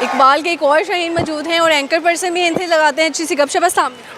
इकबाल के एक और शाहीन मौजूद हैं और एंकर पर्सन भी इनसे लगाते हैं अच्छी सी गपशप।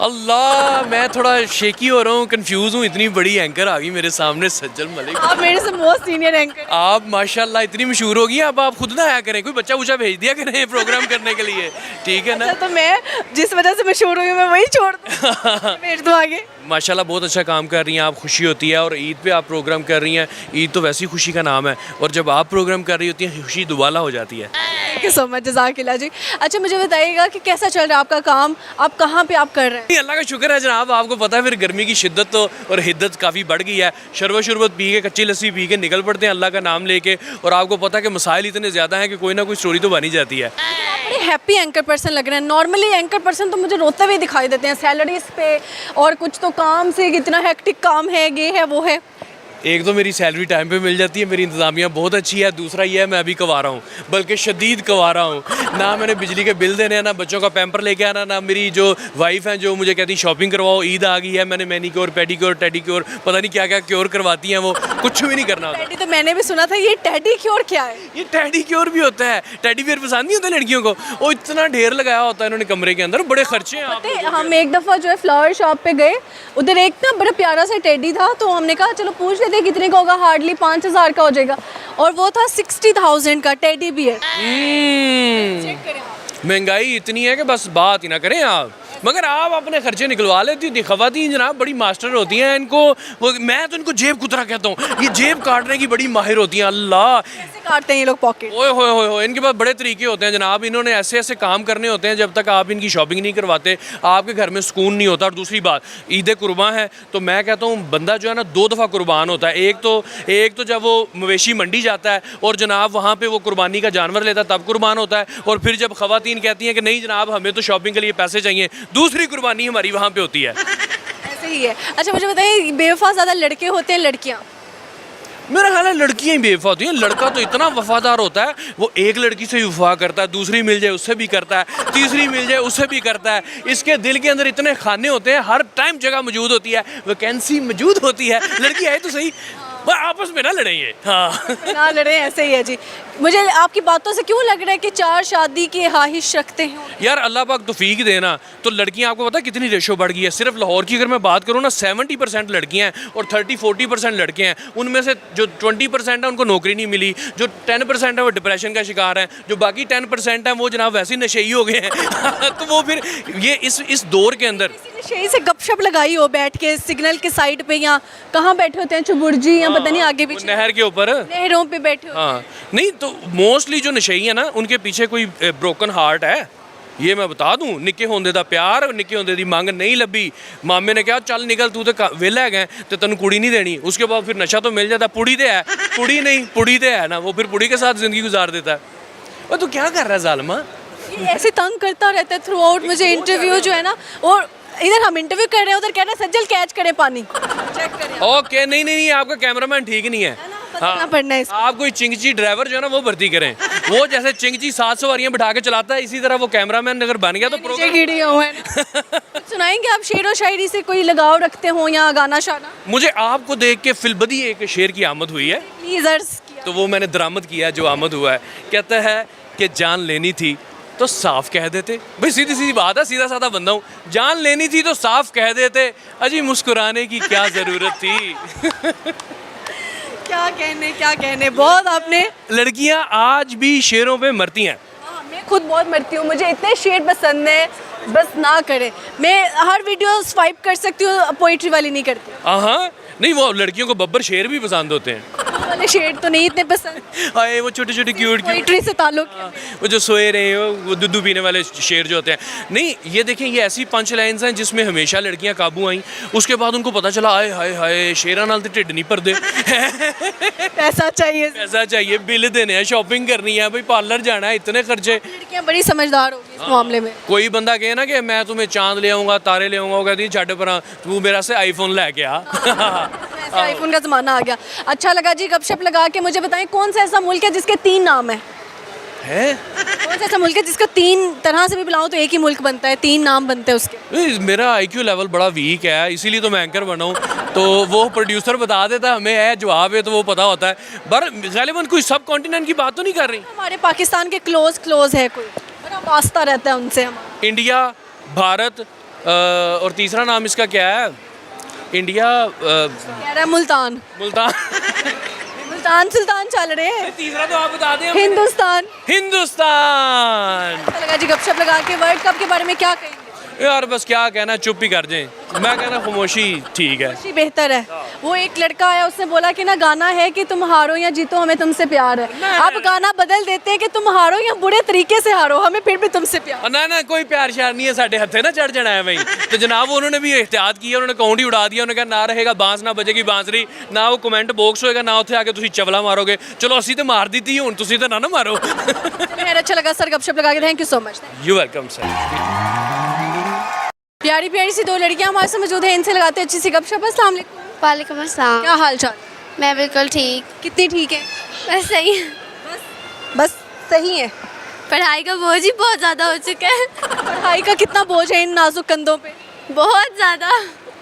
अल्लाह, मैं थोड़ा शेकी हो रहा हूँ, कंफ्यूज हूँ। इतनी बड़ी एंकर आ गई मेरे सामने, सज्जल मलिक। आप मेरे से मोस्ट सीनियर एंकर। आप माशाल्लाह इतनी मशहूर हो गई, अब आप खुद ना आया करें, कोई बच्चा उच्चा भेज दिया करें प्रोग्राम करने के लिए, ठीक है ना? अच्छा, तो मैं जिस वजह से मशहूर हुई हूँ मैं वही छोड़ दूँ, भेज दूँ आगे। माशाल्लाह बहुत अच्छा काम कर रही हैं आप, खुशी होती है। और ईद पे आप प्रोग्राम कर रही हैं, ईद तो वैसी खुशी का नाम है, और जब आप प्रोग्राम कर रही होती हैं खुशी दुबाला हो जाती है। थैंक यू सो मच, जज़ाकिल्लाह जी। अच्छा, मुझे बताइएगा कि कैसा चल रहा है आपका काम, आप कहाँ पे आप कर रहे हैं? अल्लाह का शुक्र है जनाब, आपको पता है फिर गर्मी की शिद्दत तो और हिद्दत काफ़ी बढ़ गई है। शरबत पी के, कच्ची लस्सी पी के निकल पड़ते हैं अल्लाह का नाम लेके, और आपको पता है कि मसाइल इतने ज़्यादा हैं कि कोई ना कोई स्टोरी तो बनी जाती है। बड़े हैप्पी एंकर पर्सन लग रहे हैं। नॉर्मली एंकर पर्सन तो मुझे रोते हुए दिखाई देते हैं सैलरीज पे, और कुछ तो काम से इतना हेक्टिक काम है, ये है वो है। एक तो मेरी सैलरी टाइम पे मिल जाती है, मेरी इंतज़ामिया बहुत अच्छी है। दूसरा ये है मैं अभी कवा रहा हूँ, बल्कि शदीद कवा रहा हूँ। ना मैंने बिजली के बिल देने हैं, ना बच्चों का पैम्पर लेके आना, ना मेरी जो वाइफ हैं जो मुझे कहती शॉपिंग करवाओ, ईद आ गई है, मैंने मैनीक्योर पेडीक्योर टेडीक्योर पता नहीं क्या क्या क्योर करवाती हैं, वो कुछ भी नहीं करना होता। टेडी तो मैंने भी सुना था, ये टेडी क्योर क्या है? ये टेडी क्योर भी होता है, टेडी बियर पसंद नहीं होता लड़कियों को, वो इतना ढेर लगाया होता है इन्होंने कमरे के अंदर, बड़े खर्चे हैं। पता है, हम एक दफ़ा जो है फ्लावर शॉप पे गए, उधर एक ना बड़ा प्यारा सा टेडी था, तो हमने कहा चलो पूछ लेते हैं कितने का होगा, हार्डली 5,000 का हो जाएगा, और वो था 60,000 का टेडी बियर। महंगाई इतनी है कि बस बात ही ना करें आप, मगर आप अपने खर्चे निकलवा लेती थी। ख़वातीन जनाब बड़ी मास्टर होती हैं, इनको वो मैं तो इनको जेब कुतरा कहता हूँ, ये जेब काटने की बड़ी माहिर होती हैं। अल्लाह, कैसे काटते हैं ये लोग पॉकेट? ओए होए होए होए, इनके पास बड़े तरीके होते हैं जनाब। इन्होंने ऐसे ऐसे काम करने होते हैं, जब तक आप इनकी शॉपिंग नहीं करवाते आपके घर में सुकून नहीं होता। और दूसरी बात, ईद कुर्बान है तो मैं कहता हूँ बंदा जो है ना 2 दफ़ा कुर्बान होता है। एक तो जब वो मवेशी मंडी जाता है और जनाब वहाँ पर वो कुर्बानी का जानवर लेता है तब कुर्बान होता है, और फिर जब ख़वातीन कहती हैं कि नहीं जनाब हमें तो शॉपिंग के लिए पैसे चाहिए, दूसरी कुर्बानी हमारी वहाँ पे होती है। ऐसे ही है। अच्छा, मुझे बताइए बेवफा ज़्यादा लड़के होते हैं लड़कियाँ? मेरा ख्याल है लड़कियाँ ही बेवफा होती हैं। लड़का तो इतना वफादार होता है, वो एक लड़की से ही वफा करता है, दूसरी मिल जाए उससे भी करता है, तीसरी मिल जाए उससे भी करता है। इसके दिल के अंदर इतने खाने होते हैं, हर टाइम जगह मौजूद होती है, वैकेंसी मौजूद होती है। लड़की है तो सही, आपस में ना लड़ेंगे। हाँ ना लड़े, ऐसे ही है जी। मुझे आपकी बातों से क्यों लग रहा है कि 4 शादी की ख्वाहिश रखते हैं यार, अल्लाह पाक तौफीक देना। तो लड़कियां आपको पता है कितनी रेशो बढ़ गई है। सिर्फ लाहौर की अगर मैं बात करूँ ना 70% लड़कियां हैं और 30-40% लड़के हैं। उनमें से जो 20% है उनको नौकरी नहीं मिली, जो 10% है वो डिप्रेशन का शिकार हैं, जो बाकी 10% हैं वो जनाब वैसे ही नशेई हो गए हैं। तो वो फिर ये इस दौर के अंदर शही से गपशप लगाई हो बैठ के सिग्नल के साइड पे, या कहाँ बैठे होते हैं, चुबुर्जी या पता नहीं आगे पीछे नहर के ऊपर, नहरों पे बैठे होते हैं। हाँ नहीं, तो मोस्टली जो नशेई है ना उनके पीछे कोई ब्रोकन हार्ट है। ये मैं बता दूं, निक्के होंदे दा प्यार, निक्के होंदे दी मंग नहीं लभी। मामे ने कहा चल निकल तू तो वेला है तो तेन कुड़ी नहीं देनी। उसके बाद फिर नशा तो मिल जाता, पुड़ी तो है, पुड़ी नहीं पुड़ी तो है ना, वो फिर पुड़ी के साथ ज़िंदगी गुजार देता है। और तू क्या कर रहा है जालिमा? ये ऐसे तंग करता रहता है थ्रू आउट मुझे। इंटरव्यू जो है ना, और इधर हम इंटरव्यू कर रहे हैं, उधर कह रहे हैं सज्जल कैच करें पानी, चेक करें। ओके, नहीं, आपका कैमरामैन ठीक नहीं है। हाँ, पढ़ना है। आप कोई चिंगची ड्राइवर जो है ना वो भर्ती करें। वो जैसे चिंगची 7 सवारियां बिठा के चलाता है, इसी तरह वो कैमरामैन अगर बन गया तो सुनाएंगे आप शेर और शायरी से कोई लगाव रखते हो या गाना शाना? मुझे आपको देख के फिलबदी एक शेर की आमद हुई है, प्लीज अर्ज किया। तो वो मैंने दरामद किया जो आमद हुआ है। कहता है कि जान लेनी थी तो साफ कह देते। भाई सीधी सीधी बात है, सीधा साधा बंदा हूँ। जान लेनी थी तो साफ कह देते, अजी मुस्कुराने की क्या ज़रूरत थी। क्या कहने बहुत आपने। लड़कियां आज भी शेरों पे मरती हैं। मैं खुद बहुत मरती हूँ, मुझे इतने शेर पसंद है, बस ना करे। मैं हर वीडियो स्वाइप कर सकती हूँ, पोइट्री वाली नहीं करती। हाँ नहीं, वो लड़कियों को बब्बर शेर भी पसंद होते हैं। वाले शेर तो नहीं इतने पसंद। आए वो छोटे छोटे क्यूट पोइट्री से ताल्लुक है। वो जो सोए रहे हो, वो दूध पीने वाले शेर जो होते हैं। नहीं, ये देखें, ये ऐसी पंच लाइन्स हैं जिसमें हमेशा लड़कियां काबू आई। उसके बाद उनको पता चला आए हाय हाय शेरा नाल तो ढिड नहीं भरदे। पैसा चाहिए, बिल देने हैं, शॉपिंग करनी है, भाई पार्लर जाना है, इतने खर्चे। लड़कियां बड़ी समझदार होगी इस मामले में। कोई बंदा कहे ना कि मैं तुम्हें चांद ले आऊँगा, तारे ले आऊँगा, वो कहती छड्ड पर तू मेरा से आईफोन लेके आ। आईफोन का ज़माना आ गया। अच्छा लगा जी गपशप लगा के। मुझे बताएं कौन सा ऐसा मुल्क है जिसके 3 नाम है? कौन सा ऐसा मुल्क है जिसको 3 तरह से भी बुलाऊं तो एक ही मुल्क बनता है, 3 नाम बनते हैं उसके? मेरा IQ लेवल बड़ा वीक है, इसीलिए तो मैं एंकर बना हूँ। तो वो प्रोड्यूसर बता देता है, हमें है जवाब है तो वो पता होता है। पर ग़ालिबन कोई सब कॉन्टिनेंट की बात तो नहीं कर रही। हमारे पाकिस्तान के क्लोज है कोई? वास्ता रहता है उनसे हम। इंडिया, भारत, और तीसरा नाम इसका क्या है? इंडिया, कह रहा है मुल्तान। मुल्तान। मुल्तान सुल्तान चल रहे हैं। तीसरा तो आप बता दें। हिंदुस्तान। हिंदुस्तान। अच्छा लगा जी गपशप लगा के। वर्ल्ड कप के बारे में क्या कहेंगे? यार बस क्या कहना, चुप ही कर जाएं। मैं कहना खामोशी ठीक है। खामोशी बेहतर है। वो एक लड़का आया, उसने बोला कि ना गाना है कि तुम हारो या जीतो हमें तुमसे प्यार है। अब गाना बदल देते हैं कि तुम हारो या बुरे तरीके से हारो हमें फिर भी तुमसे प्यार। ना ना कोई प्यार श्यार नहीं है, साढ़े हथे ना चढ़ जाना है वही। तो जनाब उन्होंने भी एहतियात की है, उन्होंने काउंट ही उड़ा दिया। उन्होंने कहा ना रहेगा बांस, ना बजेगी बांसुरी, ना वो कमेंट बॉक्स होएगा, ना उत्थे आके तुसी चवला मारोगे। चलो असी तो मार दी थी, हुण तुसी तो ना मारो। खैर अच्छा लगा सर गपशप लगा के। Thank you so much. You welcome sir. प्यारी प्यारी सी दो लड़कियां हमारे साथ मौजूद हैं, इनसे लगाते हैं अच्छी सी गपशप। अस्सलाम वालेकुम। वालेकुम अस्सलाम। क्या हाल चाल? मैं बिल्कुल ठीक। कितनी ठीक है? बस सही। बस सही है। पढ़ाई का बोझ ही बहुत ज़्यादा हो चुका है। पढ़ाई का कितना बोझ है इन नाजुक कंधों पे? बहुत ज़्यादा।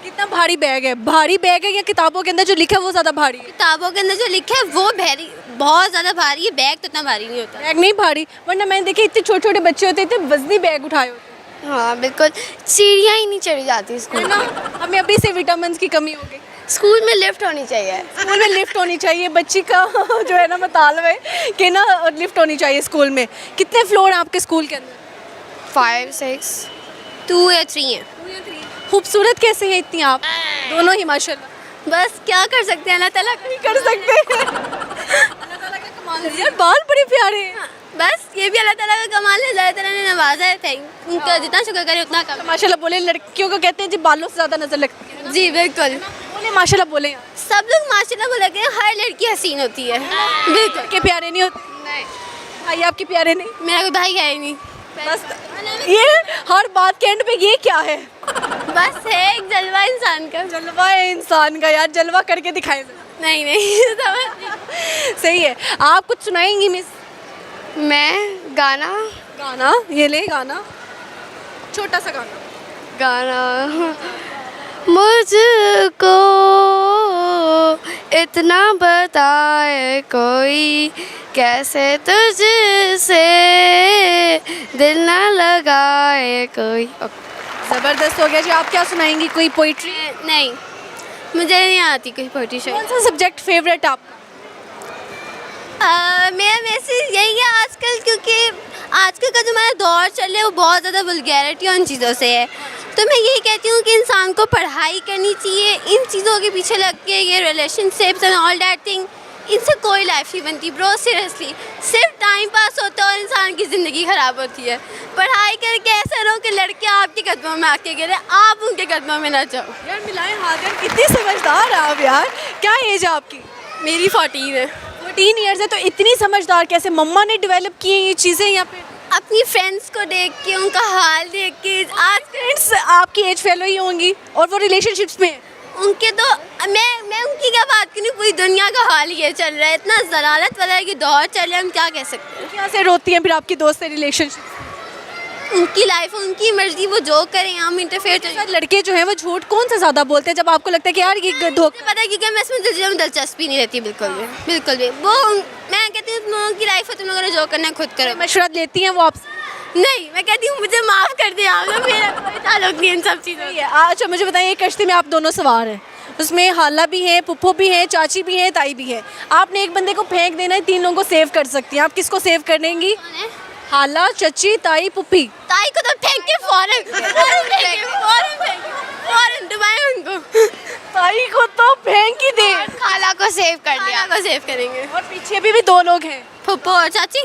कितना भारी बैग है? भारी बैग है या किताबों के अंदर जो लिखा है वो ज़्यादा भारी है? किताबों के अंदर जो लिखा है वो भारी, बहुत ज़्यादा भारी है। बैग तो इतना भारी नहीं होता। बैग नहीं भारी, वरना मैंने देखे इतने छोटे छोटे बच्चे होते, इतने वजनी बैग उठाए होते हाँ बिल्कुल, सीढ़ियाँ ही नहीं चढ़ी जाती है स्कूल ना। में। हमें अभी से विटामिन की कमी हो गई। स्कूल में लिफ्ट होनी चाहिए। स्कूल में लिफ्ट होनी चाहिए बच्ची का जो है ना मतालब है कि ना लिफ्ट होनी चाहिए स्कूल में। कितने फ्लोर हैं आपके स्कूल के अंदर? 5, 6, 2 या 3 है। खूबसूरत कैसे हैं इतनी आप दोनों ही माशाल्लाह। बस क्या कर सकते हैं, अल्लाह ताला नहीं कर सकते। अल्लाह ताला का कमाल है यार, बाल बड़े प्यारे हैं। बस ये भी अल्लाह ताला का कमाल है, अल्लाह ताला ने नवाजा है। थैंक उनका जितना शुक्र करे उतना कम। माशाल्लाह बोले, लड़कियों को कहते हैं जी बालों से ज़्यादा नजर लगती है। जी बिल्कुल। बोले माशाल्लाह बोले। सब लोग माशाल्लाह बोला के हर लड़की हसीन होती है। बिल्कुल। के प्यारे नहीं होते? नहीं, भाई आपके प्यारे नहीं? मेरा कोई भाई है ही नहीं। बस ये हर बात के एंड पे ये क्या है? बस है एक जलवा इंसान का। जलवा है इंसान का यार, जलवा करके दिखाए। नहीं नहीं समझ। सही है। आप कुछ सुनाएंगी मिस? मैं गाना गाना, ये ले गाना, छोटा सा गाना। गाना मुझको इतना बताए कोई, कैसे तुझसे दिल ना लगाए कोई। ज़बरदस्त हो गया जी। आप क्या सुनाएंगी? कोई पोइट्री? नहीं, मुझे नहीं आती कोई पोइट्री कौन शायरी। सा सब्जेक्ट फेवरेट आपका? मेरा मैसेज यही है आजकल, क्योंकि आजकल का जो हमारा दौर चल रहा है वो बहुत ज़्यादा वल्गैरिटी उन चीज़ों से है। तो मैं यही कहती हूँ कि इंसान को पढ़ाई करनी चाहिए। इन चीज़ों के पीछे लग के ये relationships and all that thing, इनसे कोई लाइफ नहीं बनती ब्रो। सीरियसली सिर्फ टाइम पास होता है और इंसान की ज़िंदगी ख़राब होती है। पढ़ाई करके ऐसा रहो कि लड़के आपके कदमों में आके गिरे, आप उनके कदमों में ना जाओ। यार मिलाए हाथ यार, कितनी समझदार है आप यार। क्या एज है आपकी? मेरी 14 है। 14 ईयर्स है तो इतनी समझदार कैसे? मम्मा ने डेवलप की हैं ये चीज़ें या फिर अपनी फ्रेंड्स को देख के, उनका हाल देख के। आज फ्रेंड्स आपकी एज फेलो ही होंगी और वो रिलेशनशिप्स में हैं। उनके तो मैं उनकी क्या बात करूँ, पूरी दुनिया का हाल ये चल रहा है। इतना ज़लालत वाला है कि दौर चल रहा है, हम क्या कह सकते हैं। क्या से रोती हैं फिर आपकी दोस्त से रिलेशनशिप? उनकी लाइफ है, उनकी मर्जी, वो जो करें, हम इंटरफेयर तो लड़के जो हैं वो झूठ कौन सा ज़्यादा बोलते हैं जब आपको लगता है कि यार ये धोखा? पता है, क्योंकि मैं इसमें दिलचस्पी नहीं रहती बिल्कुल भी। बिल्कुल भी वो मैं कहती हूँ तुम लोगों की लाइफ है, तुम लोगों ने जो करना है खुद करो। मशवरा लेती हैं वो आपसे? नहीं, मैं कहती हूँ मुझे माफ़ कर दिया आप लोग, मेरा कोई ताल्लुक नहीं इन सब चीज़ों से। अच्छा मुझे बताइए, कश्ती में आप दोनों सवार हैं, उसमें हाला भी है, पुप्पो भी है, चाची भी है, ताई भी है। आपने एक बंदे को फेंक देना है, 3 लोगों को सेव कर सकती हैं। आप किसको सेव कर देंगी? कौन है? हाला, चची, ताई, पुप्पी। ताई को तो फेंक के फौरन डुबाए उनको। ताई को तो फेंक ही दे। खाला को सेव कर लिया, खाला को सेव करेंगे। और पीछे भी 2 लोग हैं, फुप्पो और चाची।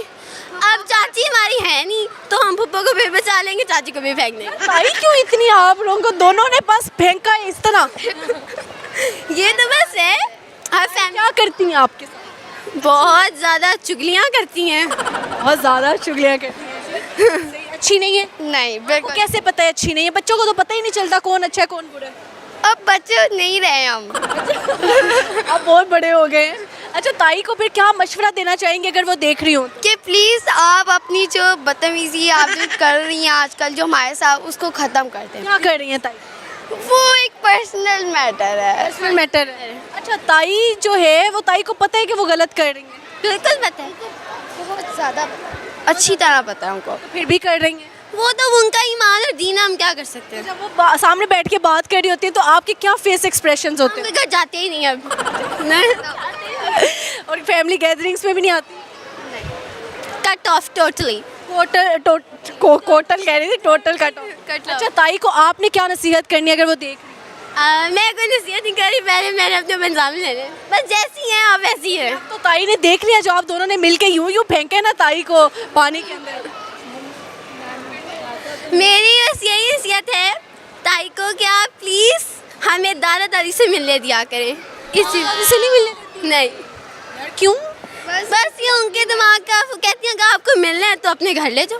अब चाची हमारी है नहीं तो हम फुप्पो को भी बचा लेंगे, चाची को भी फेंक देंगे। ताई क्यों इतनी आप लोगों को? दोनों ने बस फेंका है इस तरह। ये तो बस है। हर फैमिली क्या करती हैं आपके साथ? बहुत ज़्यादा चुगलियाँ करती हैं। बहुत ज़्यादा चुगलियाँ करती हैं। सही, अच्छी नहीं है? नहीं आपको कैसे पता है अच्छी नहीं है? बच्चों को तो पता ही नहीं चलता कौन अच्छा है कौन बुरा है। अब बच्चे नहीं रहे हम। आप बहुत बड़े हो गए हैं। अच्छा ताई को फिर क्या मशवरा देना चाहेंगे अगर वो देख रही हो? कि प्लीज़ आप अपनी जो बदतमीजी आप जो कर रही हैं आजकल जो हमारे साथ, उसको ख़त्म कर दें। क्या कर रही हैं ताई? वो एक पर्सनल मैटर है। पर्सनल मैटर है। अच्छा ताई जो है वो ताई को पता है कि वो गलत कर रही है? बिल्कुल पता है, बहुत ज़्यादा। अच्छी तरह पता है उनको। फिर भी कर रही हैं। वो तो उनका ईमान और दीन है, हम क्या कर सकते हैं। जब वो सामने बैठ के बात कर रही होती है तो आपके क्या फेस एक्सप्रेशंस होते हम घर जाते ही नहीं अब नहीं हैं? और फैमिली गैदरिंग्स में भी नहीं आती? Cut off totally. कोटल कह रही थी, total cut off. Cut off। अच्छा, ताई को आपने क्या नसीहत करनी है अगर वो देख रही मैं कोई नसीहत नहीं करी, मैंने अपने बंजाम लेने, बस जैसी हैं आप वैसी हैं। है? तो ताई ने देख लिया, जो आप दोनों ने मिलके यूं फेंके ना ताई को पानी के अंदर। मेरी बस यही नसीहत है ताई को कि आप प्लीज़ हमें दादा दादी से मिलने दिया करें। इस चीज़ से नहीं मिलने? नहीं, क्यों? बस ये उनके दिमाग का, वो कहती हैं कि आपको मिलना है तो अपने घर ले जाओ।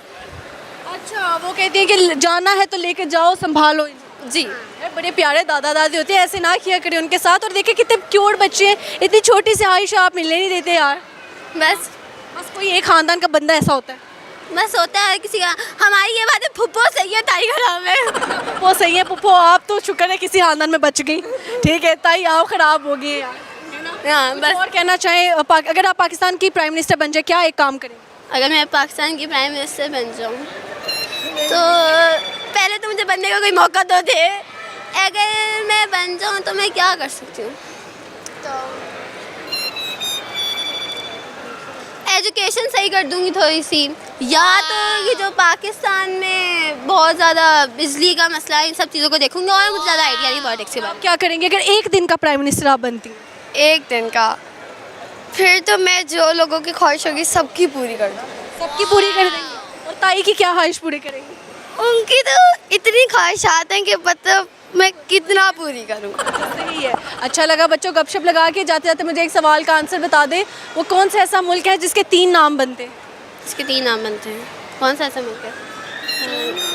अच्छा, वो कहती है कि जाना है तो लेके जाओ, संभालो। जी, यार, बड़े प्यारे दादा दादी होते हैं, ऐसे ना किया करें उनके साथ। और देखिए कितने क्यूट बच्चे हैं, इतनी छोटी सी आयशा, आप मिलने नहीं देते यार। बस कोई एक खानदान का बंदा ऐसा होता है। बस होता है किसी का। हमारी ये बात है, फुप्पो सही है, ताई खराब है। वो सही है पुप्पो, आप तो शुक्र है किसी खानदान में बच गई। ठीक है ताई, आप खराब हो गई यार। हाँ बस। और कहना चाहें अगर आप पाकिस्तान की प्राइम मिनिस्टर बन जाए, क्या एक काम करें? अगर मैं पाकिस्तान की प्राइम मिनिस्टर बन जाऊँ तो पहले तो मुझे बनने का कोई मौका तो दे। अगर मैं बन जाऊँ तो मैं क्या कर सकती हूँ? तो एजुकेशन सही कर दूँगी थोड़ी सी, या तो ये जो पाकिस्तान में बहुत ज़्यादा बिजली का मसला है, इन सब चीज़ों को देखूँगी। और मुझे ज़्यादा आइडिया नहीं पॉलिटिक्स के बारे क्या करेंगे अगर एक दिन का प्राइम मिनिस्टर आप बनती हैं? में। एक दिन का, फिर तो मैं जो लोगों की ख्वाहिश होगी सबकी पूरी कर दूँ। सबकी पूरी कर देंगे। और ताई की क्या ख्वाहिश पूरी करेंगे? उनकी तो इतनी ख्वाहिशात हैं कि मतलब मैं कितना पूरी करूँ। सही है। अच्छा लगा बच्चों, गपशप लगा के जाते जाते मुझे एक सवाल का आंसर बता दें, वो कौन सा ऐसा मुल्क है जिसके 3 नाम बनते हैं? इसके 3 नाम बनते हैं। कौन सा ऐसा मुल्क है?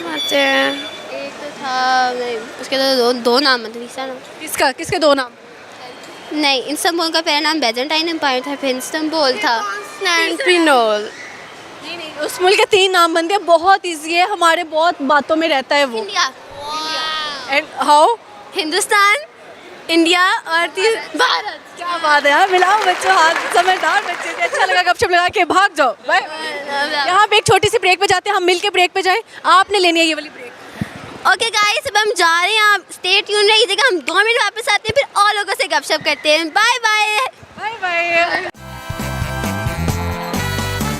बनते हैं, एक तो था नहीं, उसके तो दो नाम बनते, तीसरा नाम किसके 2 नाम? नहीं। इन सब मुल्क का पहला नाम बेजेंटाइन एम्पायर था, फिर इस्तांबुल था, कॉन्स्टेंटिनोपल। नहीं, उस मुल्क के 3 नाम बनते हैं, बहुत ईजी है, हमारे बहुत बातों में रहता है वो। India, and how? Hindustan, India और भारत। क्या बात है यार, मिलाओ बच्चों हाथ, समझदार बच्चे थे। अच्छा लगा, गपशप लगा के भाग जाओ। बाय। यहाँ पे एक छोटी सी ब्रेक पे जाते हैं, हम मिल के ब्रेक पे जाएं। आपने लेनी है ये वाली ब्रेक। ओके गाइस, अब हम जा रहे हैं, आप स्टे ट्यून रहिएगा। हम 2 मिनट वापस आते हैं, फिर और लोगों से गपशप करते हैं। Bye bye. Bye bye.